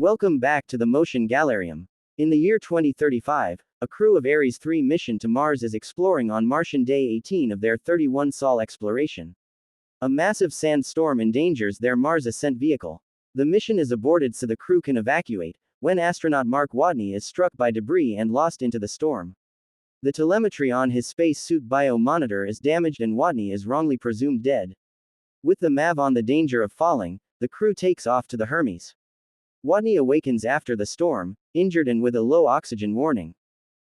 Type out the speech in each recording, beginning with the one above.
Welcome back to the Motion Galerium. In the year 2035, a crew of Ares 3 mission to Mars is exploring on Martian Day 18 of their 31-sol exploration. A massive sandstorm endangers their Mars ascent vehicle. The mission is aborted so the crew can evacuate, when astronaut Mark Watney is struck by debris and lost into the storm. The telemetry on his space-suit bio-monitor is damaged and Watney is wrongly presumed dead. With the MAV on the danger of falling, the crew takes off to the Hermes. Watney awakens after the storm, injured and with a low oxygen warning.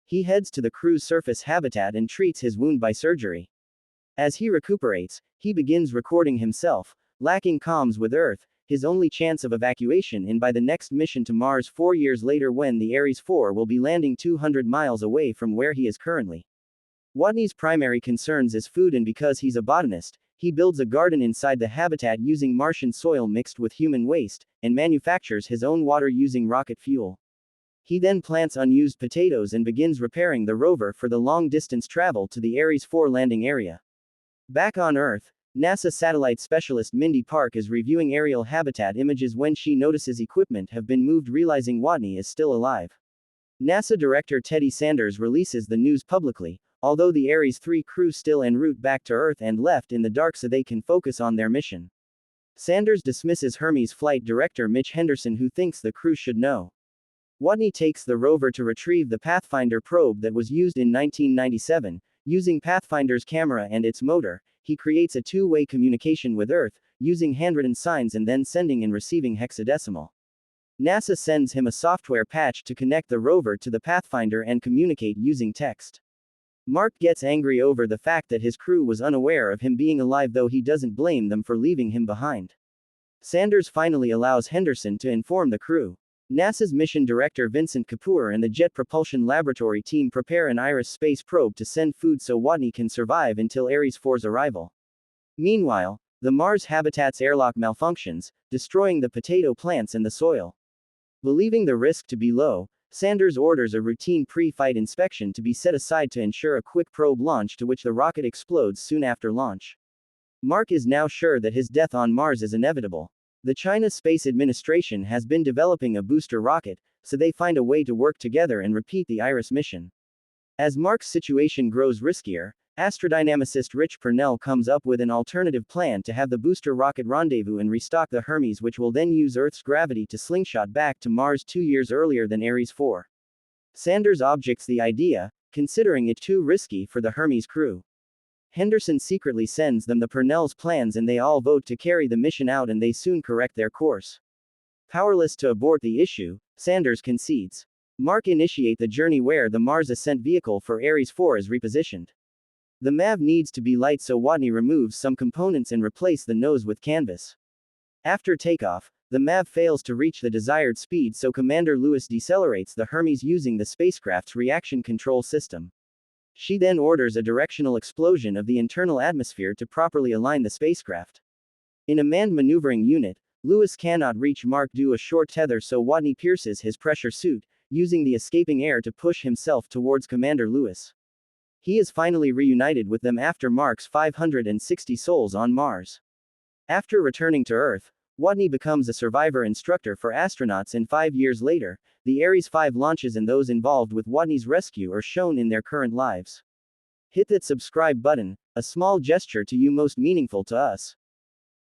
He heads to the crew's surface habitat and treats his wound by surgery. As he recuperates, he begins recording himself, lacking comms with Earth, his only chance of evacuation in by the next mission to Mars 4 years later when the Ares 4 will be landing 200 miles away from where he is currently. Watney's primary concerns is food, and because he's a botanist, he builds a garden inside the habitat using Martian soil mixed with human waste, and manufactures his own water using rocket fuel. He then plants unused potatoes and begins repairing the rover for the long-distance travel to the Ares 4 landing area. Back on Earth, NASA satellite specialist Mindy Park is reviewing aerial habitat images when she notices equipment have been moved, realizing Watney is still alive. NASA Director Teddy Sanders releases the news publicly, although the Ares 3 crew still en route back to Earth and left in the dark so they can focus on their mission. Sanders dismisses Hermes flight director Mitch Henderson, who thinks the crew should know. Watney takes the rover to retrieve the Pathfinder probe that was used in 1997. Using Pathfinder's camera and its motor, he creates a two-way communication with Earth, using handwritten signs and then sending and receiving hexadecimal. NASA sends him a software patch to connect the rover to the Pathfinder and communicate using text. Mark gets angry over the fact that his crew was unaware of him being alive, though he doesn't blame them for leaving him behind. Sanders finally allows Henderson to inform the crew. NASA's mission director Vincent Kapoor and the Jet Propulsion Laboratory team prepare an Iris space probe to send food so Watney can survive until Ares 4's arrival. Meanwhile, the Mars habitat's airlock malfunctions, destroying the potato plants and the soil. Believing the risk to be low, Sanders orders a routine pre-flight inspection to be set aside to ensure a quick probe launch, to which the rocket explodes soon after launch. Mark is now sure that his death on Mars is inevitable. The China Space Administration has been developing a booster rocket, so they find a way to work together and repeat the Iris mission. As Mark's situation grows riskier, astrodynamicist Rich Purnell comes up with an alternative plan to have the booster rocket rendezvous and restock the Hermes, which will then use Earth's gravity to slingshot back to Mars 2 years earlier than Ares 4. Sanders objects the idea, considering it too risky for the Hermes crew. Henderson secretly sends them the Purnell's plans and they all vote to carry the mission out, and they soon correct their course. Powerless to abort the issue, Sanders concedes. Mark initiate the journey where the Mars ascent vehicle for Ares 4 is repositioned. The MAV needs to be light, so Watney removes some components and replace the nose with canvas. After takeoff, the MAV fails to reach the desired speed, so Commander Lewis decelerates the Hermes using the spacecraft's reaction control system. She then orders a directional explosion of the internal atmosphere to properly align the spacecraft. In a manned maneuvering unit, Lewis cannot reach Mark due to a short tether, so Watney pierces his pressure suit, using the escaping air to push himself towards Commander Lewis. He is finally reunited with them after Mark's 560 sols on Mars. After returning to Earth, Watney becomes a survivor instructor for astronauts, and 5 years later, the Ares 5 launches and those involved with Watney's rescue are shown in their current lives. Hit that subscribe button, a small gesture to you most meaningful to us.